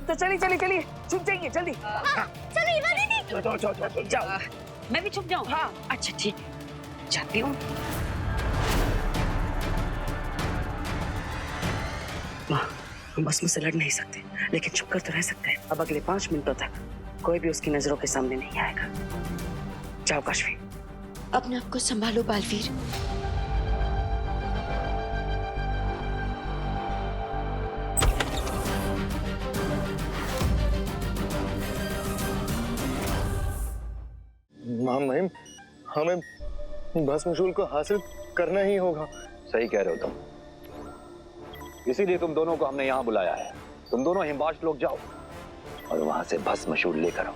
तो चलिए चलिए चलिए, छुप जाइए जल्दी। चलो इवा दीदी। जाओ। मैं भी छुप जाऊं? हाँ। अच्छा ठीक है, जाती हूँ। हम भस्म से लड़ नहीं सकते, लेकिन छुप कर तो रह सकते हैं। अब अगले 5 मिनटों तक कोई भी उसकी नजरों के सामने नहीं आएगा। जाओ काशवी। अपने आप को संभालो बालवीर। महिम, हमें भस्मशूल को हासिल करना ही होगा। सही कह रहे हो तुम, इसीलिए तुम दोनों को हमने यहाँ बुलाया है। तुम दोनों हिमवाश लोग जाओ और वहां से भस्मशूल लेकर आओ।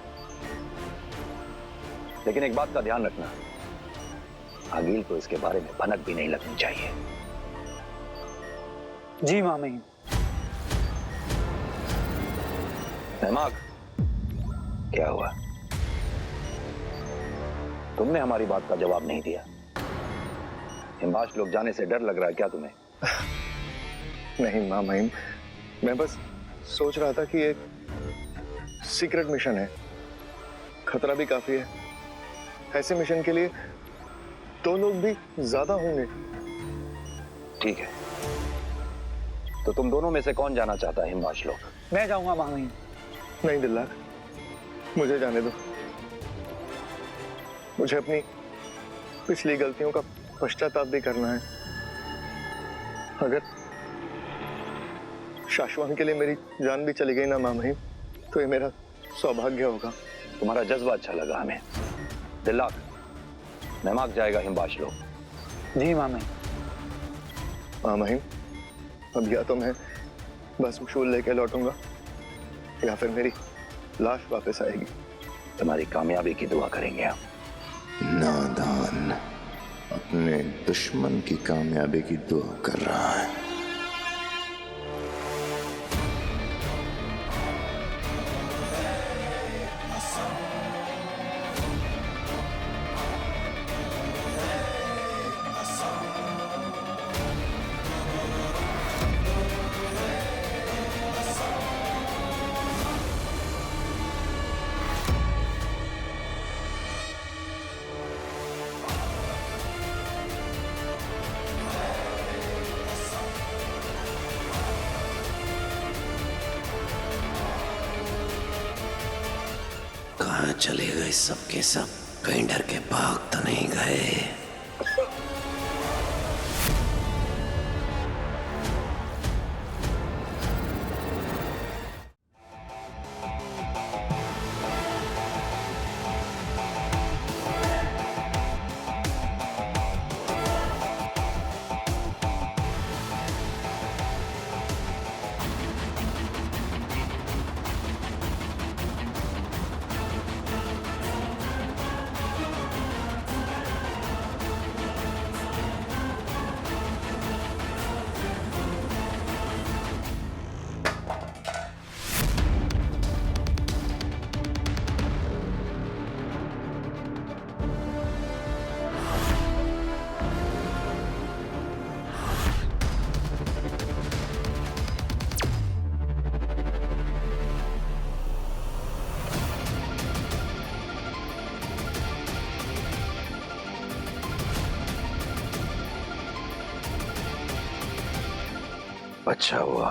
लेकिन एक बात का ध्यान रखना, आगिल को इसके बारे में भनक भी नहीं लगनी चाहिए। जी मामी। दिमाग क्या हुआ? तुमने हमारी बात का जवाब नहीं दिया। हिमवाश लोग जाने से डर लग रहा है क्या तुम्हें? नहीं माँ महिम, मैं बस सोच रहा था कि एक सीक्रेट मिशन है, खतरा भी काफी है। ऐसे मिशन के लिए 2 लोग भी ज्यादा होंगे। ठीक है, तो तुम दोनों में से कौन जाना चाहता है हिमवाश लोग? मैं जाऊंगा मामी। नहीं दिल्लाक, मुझे जाने दो। मुझे अपनी पिछली गलतियों का पश्चाताप भी करना है। अगर शाश्वत के लिए मेरी जान भी चली गई ना माँ महिम, तो ये मेरा सौभाग्य होगा। तुम्हारा जज्बा अच्छा लगा हमें। दिल्लाक, नमाक जाएगा हिमवाश लोग। जी मामी। माँ महिम, अब या तो मैं भस्मशूल लेके लौटूंगा या फिर मेरी लाश वापस आएगी। तुम्हारी कामयाबी की दुआ करेंगे हम। नादान अपने दुश्मन की कामयाबी की दुआ कर रहा है। कहाँ चले गए सबके सब? कहीं डर के भाग तो नहीं गए? अच्छा हुआ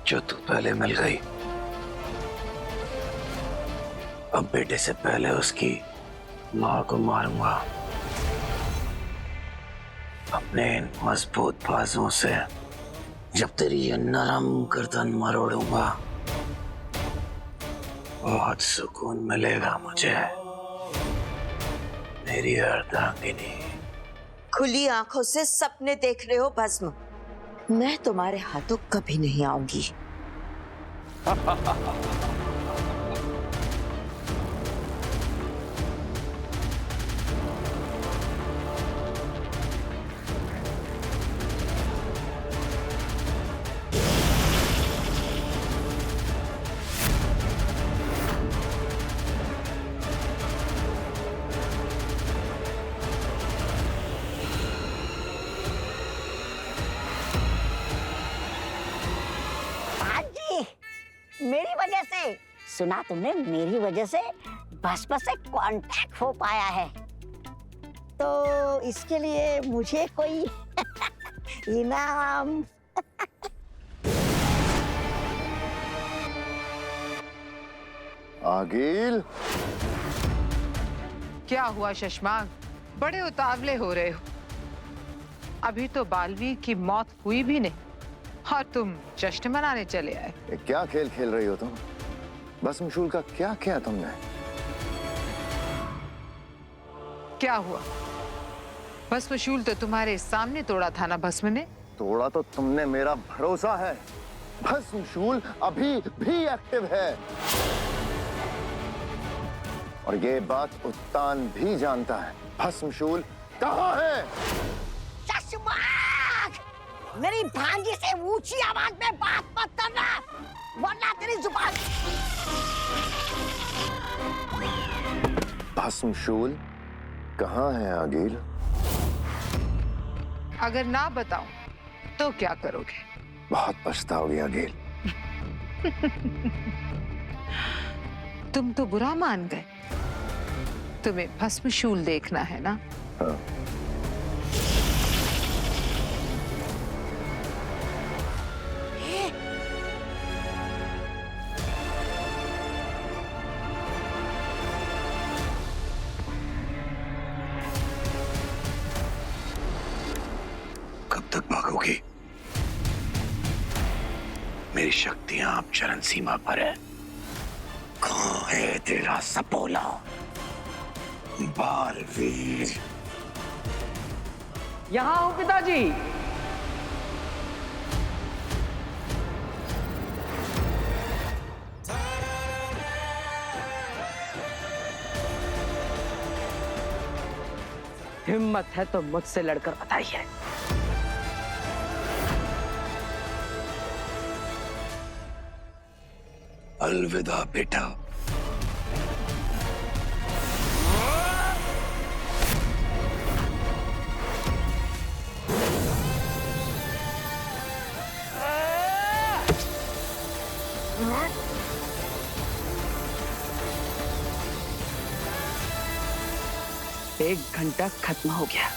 जो तू पहले मिल गई। अब बेटे से पहले उसकी मां को मारूंगा। अपने इन मजबूत बाजों से जब तेरी ये नरम गर्दन मरोड़ूंगा, बहुत सुकून मिलेगा मुझे मेरी अर्धांगिनी। खुली आंखों से सपने देख रहे हो भस्म? मैं तुम्हारे हाथों कभी नहीं आऊंगी। सुना तुमने मेरी वजह से भाजपा से कांटेक्ट हो पाया है, तो इसके लिए मुझे कोई इनाम? आगिल, क्या हुआ शशमांक, बड़े उतावले हो रहे हो? अभी तो बालवीर की मौत हुई भी नहीं और तुम जश्न मनाने चले आए। ये क्या खेल खेल रही हो तुम? भस्मशूल का क्या किया तुमने? क्या हुआ? भस्मशूल तो तुम्हारे सामने तोड़ा था ना भस्म ने। तोड़ा तो तुमने मेरा भरोसा है। भस्मशूल अभी भी एक्टिव है और ये बात उत्तान भी जानता है। भस्मशूल कहाँ है? शशमांक! मेरी भांजी से ऊंची आवाज में बात मत करना, वरना तेरी जुबान। भस्मशूल कहाँ है आगिल? अगर ना बताऊं तो क्या करोगे? बहुत पछताओगी आगिल। तुम तो बुरा मान गए। तुम्हें भस्मशूल देखना है ना? हाँ। कब तक भागोगी? मेरी शक्तियां अब चरम सीमा पर है। कहाँ है तेरा सपोला बालवीर? यहाँ हूँ पिताजी। हिम्मत है तो मुझसे लड़कर बताइए। अलविदा बेटा। एक घंटा खत्म हो गया।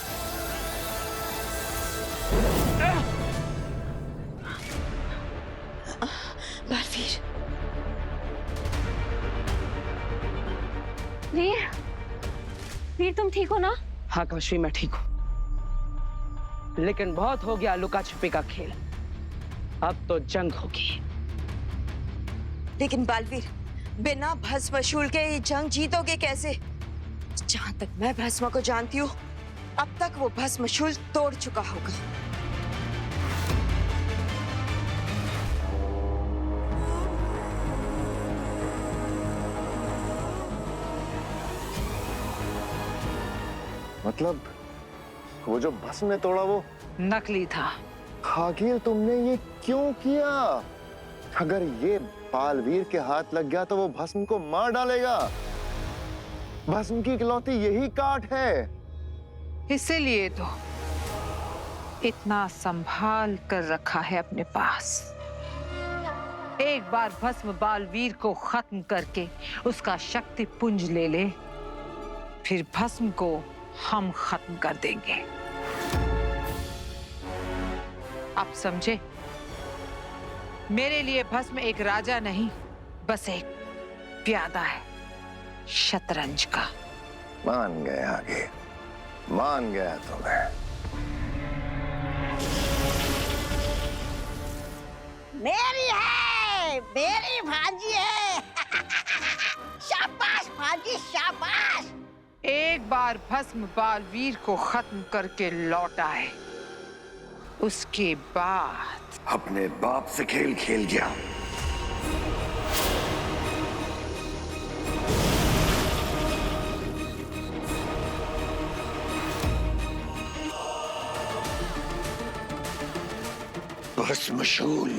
बालवीर, वीर, वीर तुम ठीक हो ना? हाँ काशी, मैं ठीक हूं, लेकिन बहुत हो गया लुका छिपी का खेल। अब तो जंग होगी। लेकिन बालवीर, बिना भस्मशूल के ये जंग जीतोगे कैसे? जहां तक मैं भस्म को जानती हूँ, अब तक वो भस्मशूल तोड़ चुका होगा। मतलब वो जो भस्म ने तोड़ा वो नकली था। आगिल, तुमने ये क्यों किया? अगर ये बालवीर के हाथ लग गया तो वो भस्म को मार डालेगा। भस्म की इकलौती यही काट है। इसीलिए तो इतना संभाल कर रखा है अपने पास। एक बार भस्म बालवीर को खत्म करके उसका शक्ति पुंज ले ले, फिर भस्म को हम खत्म कर देंगे। आप समझे? मेरे लिए भस्म एक राजा नहीं, बस एक प्यादा है शतरंज का। मान गए आगे, मान गया तुम्हें। मेरी है, मेरी भांजी है। शाबाश भांजी, शाबाश। एक बार भस्म बालवीर को खत्म करके लौट आए, उसके बाद अपने बाप से खेल खेल गया। भस्मशूल